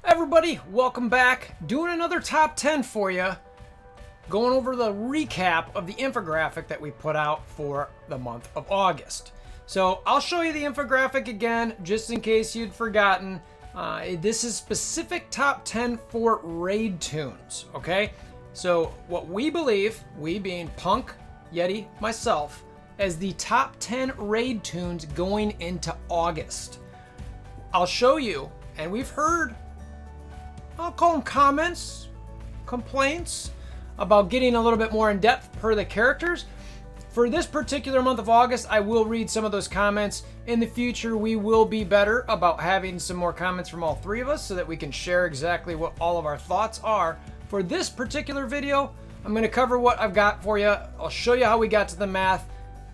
Everybody, welcome back. Doing another top 10 for you. Going over the recap of the infographic that we put out for the month of August. So I'll show you the infographic again, just in case you'd forgotten. This is specific top 10 for raid tunes, okay? So what we believe, we being Punk, Yeti, myself, as the top 10 raid tunes going into August. I'll show you, and we've heard, I'll call them comments, complaints, about getting a little bit more in depth per the characters. For this particular month of August, I will read some of those comments. In the future, we will be better about having some more comments from all three of us so that we can share exactly what all of our thoughts are. For this particular video, I'm going to cover what I've got for you. I'll show you how we got to the math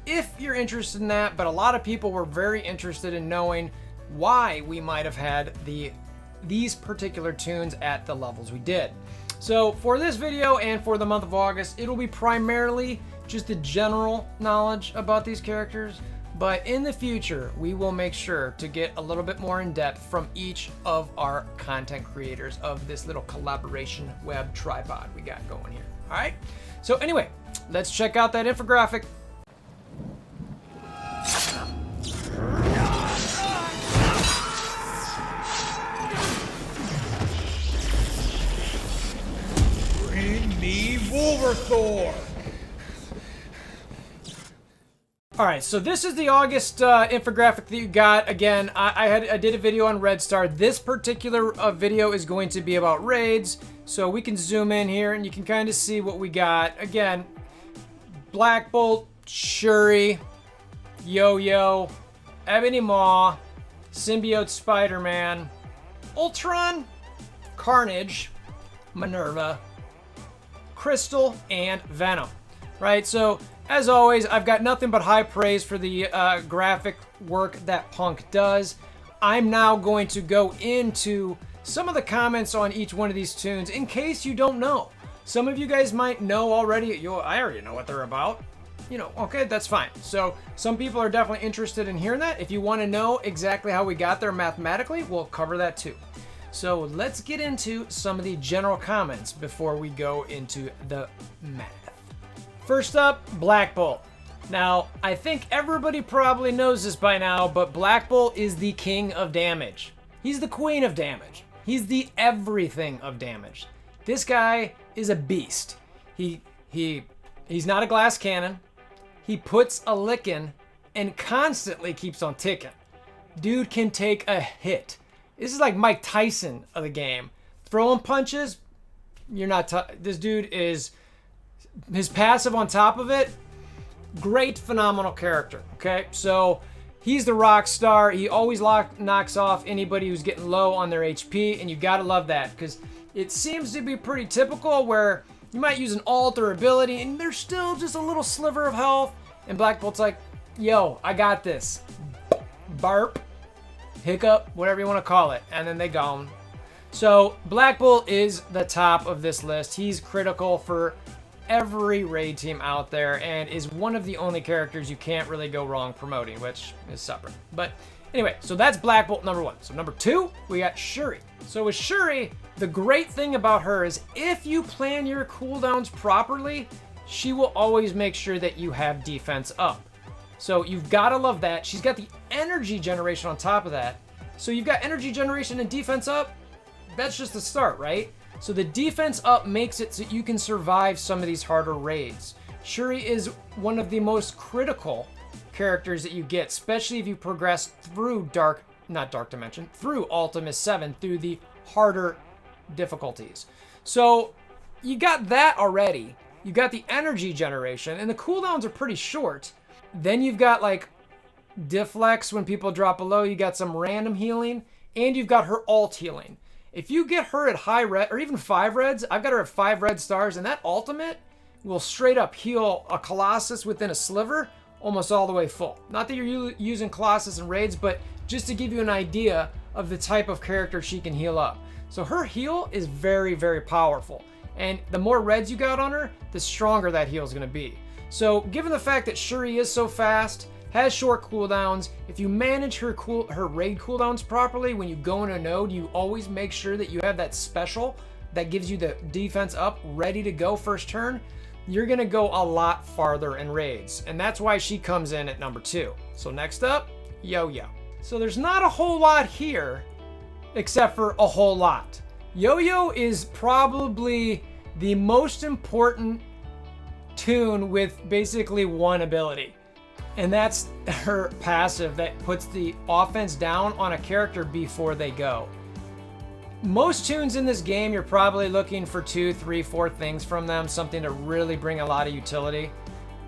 if you're interested in that, but a lot of people were very interested in knowing why we might have had these particular tunes at the levels we did. So for this video and for the month of August, it'll be primarily just the general knowledge about these characters, but in the future, we will make sure to get a little bit more in depth from each of our content creators of this little collaboration web tripod we got going here. All right. So anyway, let's check out that infographic. WolverThor. All right, so this is the August infographic that you got. Again, I did a video on Red Star. This particular video is going to be about raids, so we can zoom in here and you can kind of see what we got. Again, Black Bolt, Shuri, Yoyo, Ebony Maw, Symbiote SpiderMan, Ultron, Carnage, Minerva, Crystal, and Venom, right? So as always, I've got nothing but high praise for the graphic work that Punk does. I'm now going to go into some of the comments on each one of these tunes in case you don't know. Some of you guys might know already. I already know what they're about. You know, okay, that's fine. So some people are definitely interested in hearing that. If you want to know exactly how we got there mathematically, we'll cover that too. So let's get into some of the general comments before we go into the math. First up, Black Bolt. Now, I think everybody probably knows this by now, but Black Bolt is the king of damage. He's the queen of damage. He's the everything of damage. This guy is a beast. He's not a glass cannon. He puts a licking and constantly keeps on ticking. Dude can take a hit. This is like Mike Tyson of the game. Throwing punches, you're not. This dude is, his passive on top of it, great, phenomenal character. Okay, so he's the rock star. He always knocks off anybody who's getting low on their HP, and you gotta love that because it seems to be pretty typical where you might use an alt or ability, and there's still just a little sliver of health, and Black Bolt's like, "Yo, I got this." Barp. Hiccup, whatever you want to call it, and then they gone. So Black Bolt is the top of this list. He's critical for every raid team out there and is one of the only characters you can't really go wrong promoting, which is separate. But anyway, so that's Black Bolt number one. So number two, we got Shuri. So with Shuri, the great thing about her is if you plan your cooldowns properly, she will always make sure that you have defense up. So you've got to love that. She's got the energy generation on top of that. So you've got energy generation and defense up. That's just the start, right? So the defense up makes it so you can survive some of these harder raids. Shuri is one of the most critical characters that you get, especially if you progress through through Ultimus 7, through the harder difficulties. So you got that already. You got the energy generation, and the cooldowns are pretty short. Then you've got like deflex when people drop below. You got some random healing, and you've got her alt healing. If you get her at high red or even 5 reds, I've got her at 5 red stars, and that ultimate will straight up heal a Colossus within a sliver almost all the way full. Not that you're using Colossus in raids, but just to give you an idea of the type of character she can heal up. So her heal is very, very powerful. And the more reds you got on her, the stronger that heal is going to be. So given the fact that Shuri is so fast, has short cooldowns. If you manage her raid cooldowns properly, when you go in a node, you always make sure that you have that special that gives you the defense up ready to go first turn. You're gonna go a lot farther in raids, and that's why she comes in at number 2. So next up, Yoyo. So there's not a whole lot here, except for a whole lot. Yoyo is probably the most important toon with basically one ability, and that's her passive that puts the offense down on a character before they go. Most toons in this game, you're probably looking for 2, 3, 4 things from them, something to really bring a lot of utility.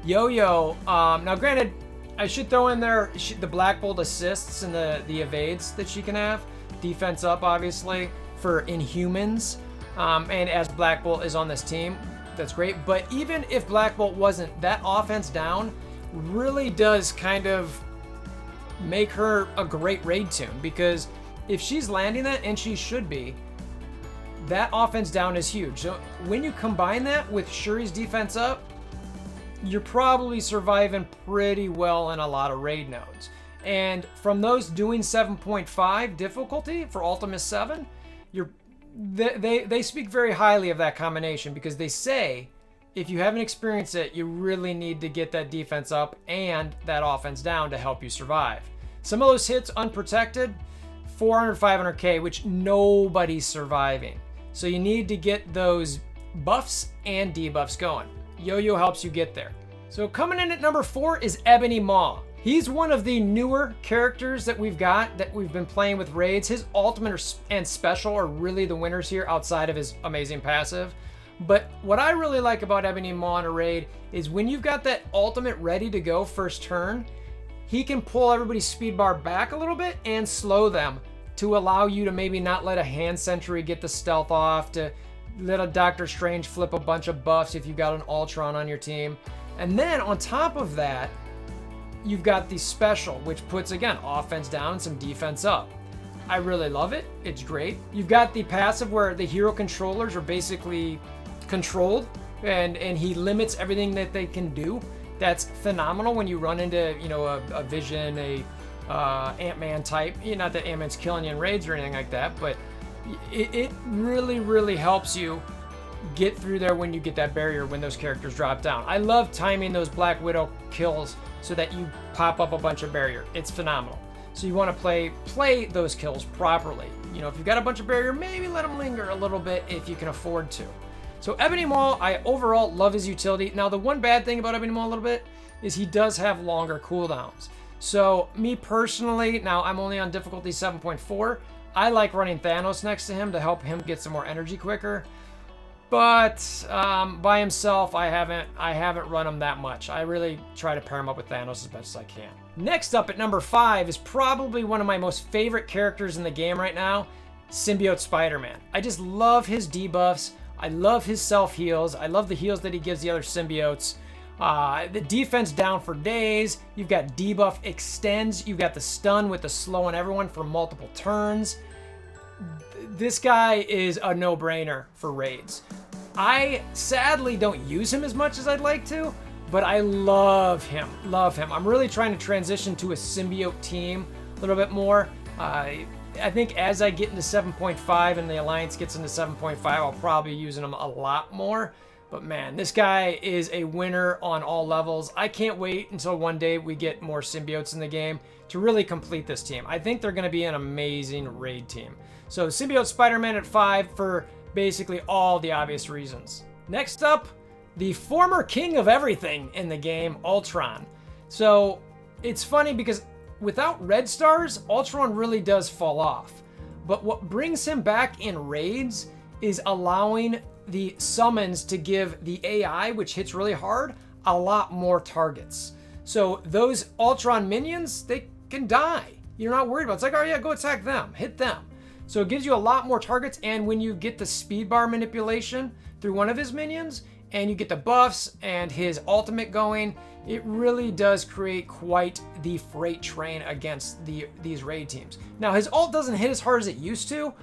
Yoyo, now granted, I should throw in there the Black Bolt assists and the evades that she can have. Defense up, obviously, for Inhumans. And as Black Bolt is on this team, that's great. But even if Black Bolt wasn't, that offense down really does kind of make her a great raid toon, because if she's landing that, and she should be, that offense down is huge. So when you combine that with Shuri's defense up, you're probably surviving pretty well in a lot of raid nodes. And from those doing 7.5 difficulty for Ultimate 7, they speak very highly of that combination, because they say if you haven't experienced it, you really need to get that defense up and that offense down to help you survive. Some of those hits unprotected, 400, 500k, which nobody's surviving. So you need to get those buffs and debuffs going. Yoyo helps you get there. So coming in at number 4 is Ebony Maw. He's one of the newer characters that we've got, that we've been playing with raids. His ultimate and special are really the winners here, outside of his amazing passive. But what I really like about Ebony Maw in a raid is when you've got that ultimate ready to go first turn, he can pull everybody's speed bar back a little bit and slow them to allow you to maybe not let a hand sentry get the stealth off, to let a Doctor Strange flip a bunch of buffs if you've got an Ultron on your team. And then on top of that, you've got the special, which puts, again, offense down and some defense up. I really love it. It's great. You've got the passive where the hero controllers are basically controlled, and he limits everything that they can do. That's phenomenal when you run into, you know, a Vision, a Ant-Man type. Not that Ant-Man's killing you in raids or anything like that, but it really, really helps you get through there when you get that barrier, when those characters drop down. I love timing those Black Widow kills so that you pop up a bunch of barrier. It's phenomenal. So you want to play those kills properly. You know, if you've got a bunch of barrier, maybe let them linger a little bit if you can afford to. So Ebony Maw, I overall love his utility. Now, the one bad thing about Ebony Maw a little bit is he does have longer cooldowns. So me personally, now I'm only on difficulty 7.4. I like running Thanos next to him to help him get some more energy quicker. But by himself, I haven't run him that much. I really try to pair him up with Thanos as best as I can. Next up at number 5 is probably one of my most favorite characters in the game right now, Symbiote SpiderMan. I just love his debuffs. I love his self-heals. I love the heals that he gives the other symbiotes. The defense down for days. You've got debuff extends. You've got the stun with the slow on everyone for multiple turns. This guy is a no-brainer for raids. I sadly don't use him as much as I'd like to, but I love him. Love him. I'm really trying to transition to a symbiote team a little bit more. I think as I get into 7.5 and the Alliance gets into 7.5, I'll probably be using him a lot more. But man, this guy is a winner on all levels. I can't wait until one day we get more symbiotes in the game to really complete this team. I think they're going to be an amazing raid team. So Symbiote SpiderMan at 5 for basically all the obvious reasons. Next up, the former king of everything in the game, Ultron. So it's funny because without red stars, Ultron really does fall off. But what brings him back in raids is allowing the summons to give the AI, which hits really hard, a lot more targets. So those Ultron minions, they can die. You're not worried about it. It's like, oh yeah, go attack them, hit them. So it gives you a lot more targets, and when you get the speed bar manipulation through one of his minions, and you get the buffs and his ultimate going, it really does create quite the freight train against these raid teams. Now, his ult doesn't hit as hard as it used to,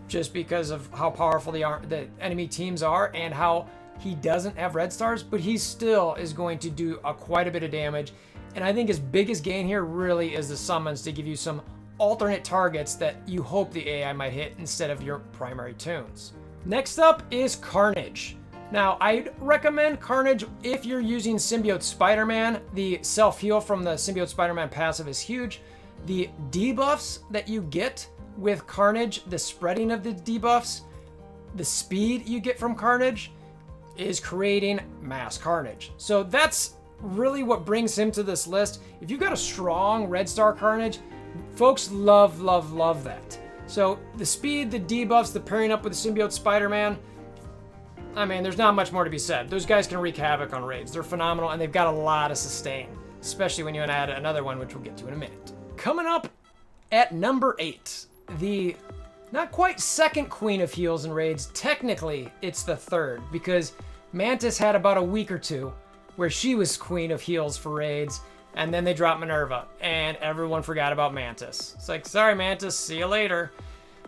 just because of how powerful the enemy teams are and how he doesn't have red stars, but he still is going to do quite a bit of damage. And I think his biggest gain here really is the summons to give you some alternate targets that you hope the AI might hit instead of your primary Toons. Next up is Carnage. Now, I'd recommend Carnage if you're using Symbiote Spider-Man. The self-heal from the Symbiote Spider-Man passive is huge. The debuffs that you get with Carnage, the spreading of the debuffs, the speed you get from Carnage is creating mass carnage. So that's really what brings him to this list. If you've got a strong Red Star Carnage, folks love, love, love that. So the speed, the debuffs, the pairing up with the Symbiote Spider-Man, I mean, there's not much more to be said. Those guys can wreak havoc on raids. They're phenomenal, and they've got a lot of sustain, especially when you add another one, which we'll get to in a minute. Coming up at number 8, the not quite second queen of heals in raids. Technically, it's the third, because Mantis had about a week or two where she was queen of heals for raids, and then they dropped Minerva, and everyone forgot about Mantis. It's like, sorry, Mantis, see you later.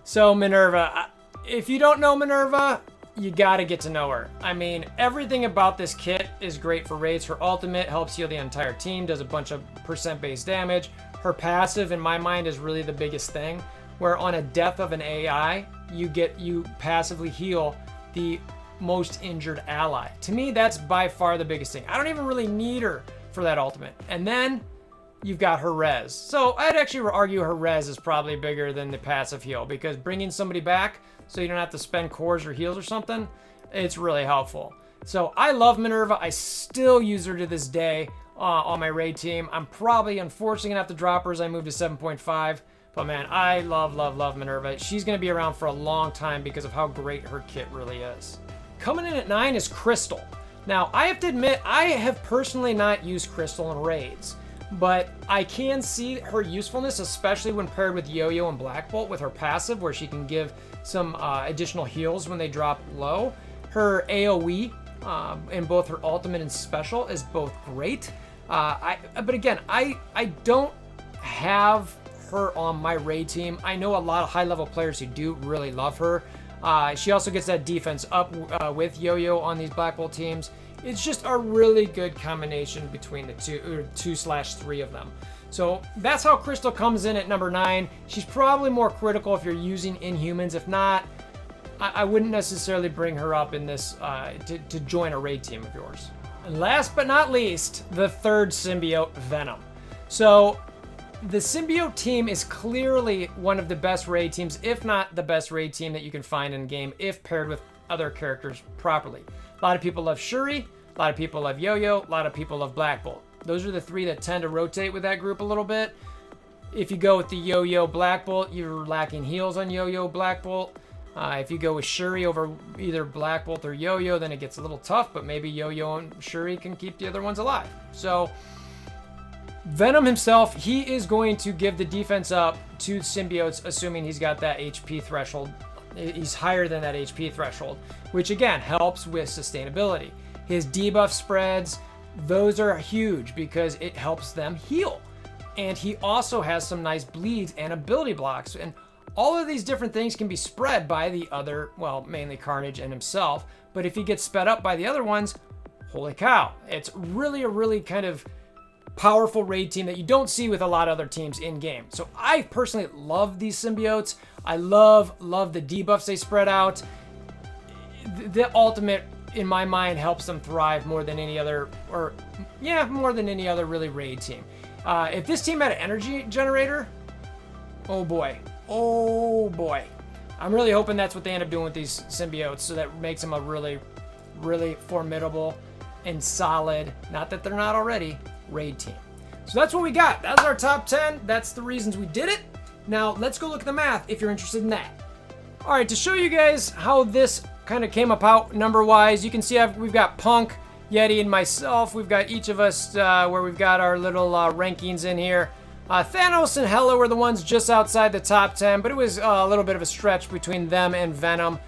So Minerva, if you don't know Minerva, you gotta get to know her. I mean, everything about this kit is great for raids. Her ultimate helps heal the entire team, does a bunch of percent-based damage. Her passive, in my mind, is really the biggest thing, where on a death of an AI, you passively heal the most injured ally. To me, that's by far the biggest thing. I don't even really need her for that ultimate. And then you've got her res. So I'd actually argue her res is probably bigger than the passive heal, because bringing somebody back so you don't have to spend cores or heals or something, it's really helpful. So I love Minerva. I still use her to this day on my raid team. I'm probably unfortunately gonna have to drop her as I move to 7.5. But man, I love, love, love Minerva. She's gonna be around for a long time because of how great her kit really is. Coming in at 9 is Crystal. Now, I have to admit, I have personally not used Crystal in raids, but I can see her usefulness, especially when paired with Yoyo and Black Bolt with her passive, where she can give some additional heals when they drop low. Her AoE in both her ultimate and special is both great. But again, I don't have her on my raid team. I know a lot of high-level players who do really love her. She also gets that defense up with Yoyo on these Black Bolt teams. It's just a really good combination between the two/3 of them. So that's how Crystal comes in at number 9. She's probably more critical if you're using Inhumans. If not, I wouldn't necessarily bring her up in this to join a raid team of yours. And last but not least, the third symbiote, Venom. So the symbiote team is clearly one of the best raid teams, if not the best raid team that you can find in game if paired with other characters properly. A lot of people love Shuri, a lot of people love Yoyo, a lot of people love Black Bolt. Those are the 3 that tend to rotate with that group a little bit. If you go with the Yoyo Black Bolt, you're lacking heals on Yoyo Black Bolt. If you go with Shuri over either Black Bolt or Yoyo, then it gets a little tough, but maybe Yoyo and Shuri can keep the other ones alive. So Venom himself, he is going to give the defense up to symbiotes, assuming he's got that HP threshold. He's higher than that HP threshold, which again helps with sustainability. His debuff spreads, those are huge because it helps them heal. And he also has some nice bleeds and ability blocks. And all of these different things can be spread by the other, well, mainly Carnage and himself. But if he gets sped up by the other ones, holy cow. It's really a really kind of powerful raid team that you don't see with a lot of other teams in game. So I personally love these symbiotes. I love the debuffs they spread out. The ultimate, in my mind, helps them thrive more than any other, more than any other really raid team. If this team had an energy generator, oh boy. I'm really hoping that's what they end up doing with these symbiotes, so that makes them a really, really formidable and solid, not that they're not already, raid team. So that's what we got. That's our top 10. That's the reasons we did it. Now let's go look at the math if you're interested in that. All right, to show you guys how this kind of came about number-wise, you can see we've got Punk, Yeti, and myself. We've got each of us where we've got our little rankings in here. Thanos and Hela were the ones just outside the top 10, but it was a little bit of a stretch between them and Venom.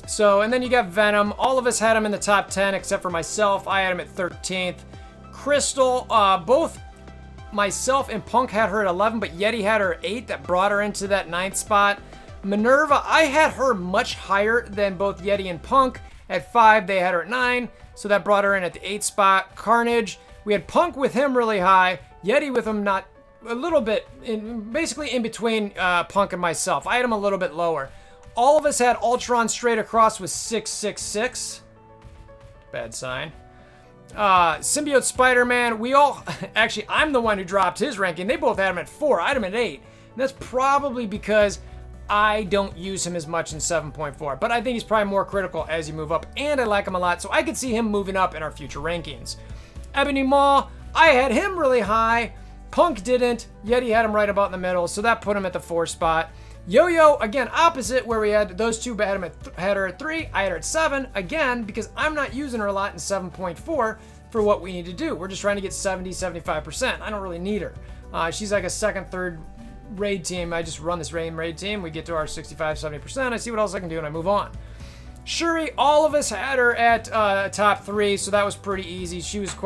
So, and then you got Venom. All of us had him in the top 10 except for myself. I had him at 13th. Crystal, both myself and Punk had her at 11, but Yeti had her at 8. That brought her into that 9th spot. Minerva, I had her much higher than both Yeti and Punk. At 5, they had her at 9, so that brought her in at the 8th spot. Carnage, we had Punk with him really high. Yeti with him not a little bit, basically in between Punk and myself. I had him a little bit lower. All of us had Ultron straight across with 666. Bad sign. Symbiote SpiderMan, we all, actually, I'm the one who dropped his ranking. They both had him at 4. I had him at 8. And that's probably because I don't use him as much in 7.4. But I think he's probably more critical as you move up. And I like him a lot, so I could see him moving up in our future rankings. Ebony Maw, I had him really high. Punk didn't. Yeti had him right about in the middle, so that put him at the 4 spot. Yoyo, again, opposite, where we had those two had her at 3. I had her at 7, again, because I'm not using her a lot in 7.4 for what we need to do. We're just trying to get 70, 75%. I don't really need her. She's like a second, third raid team. I just run this raid team. We get to our 65, 70%. I see what else I can do, and I move on. Shuri, all of us had her at top 3, so that was pretty easy. She was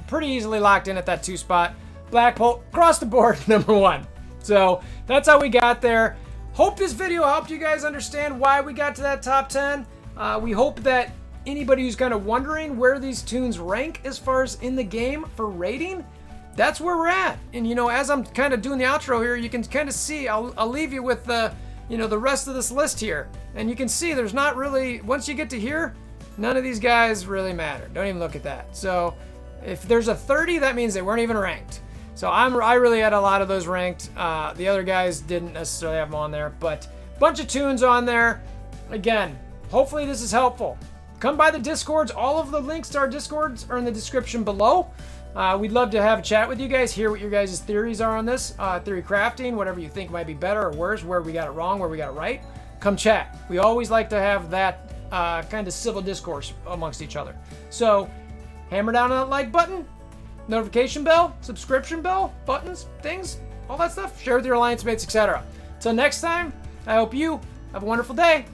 pretty easily locked in at that 2 spot. Blackbolt, across the board, number 1. So that's how we got there. Hope this video helped you guys understand why we got to that top 10. We hope that anybody who's kind of wondering where these Toons rank as far as in the game for rating, that's where we're at. And you know, as I'm kind of doing the outro here, you can kind of see, I'll leave you with the, you know, the rest of this list here. And you can see there's not really, once you get to here, none of these guys really matter. Don't even look at that. So if there's a 30, that means they weren't even ranked. So I really had a lot of those ranked. The other guys didn't necessarily have them on there, but a bunch of Toons on there. Again, hopefully this is helpful. Come by the Discords. All of the links to our Discords are in the description below. We'd love to have a chat with you guys, hear what your guys' theories are on this, theory crafting, whatever you think might be better or worse, where we got it wrong, where we got it right. Come chat. We always like to have that kind of civil discourse amongst each other. So hammer down on that like button. Notification bell, subscription bell, buttons, things, all that stuff. Share with your alliance mates, etc. Till next time, I hope you have a wonderful day.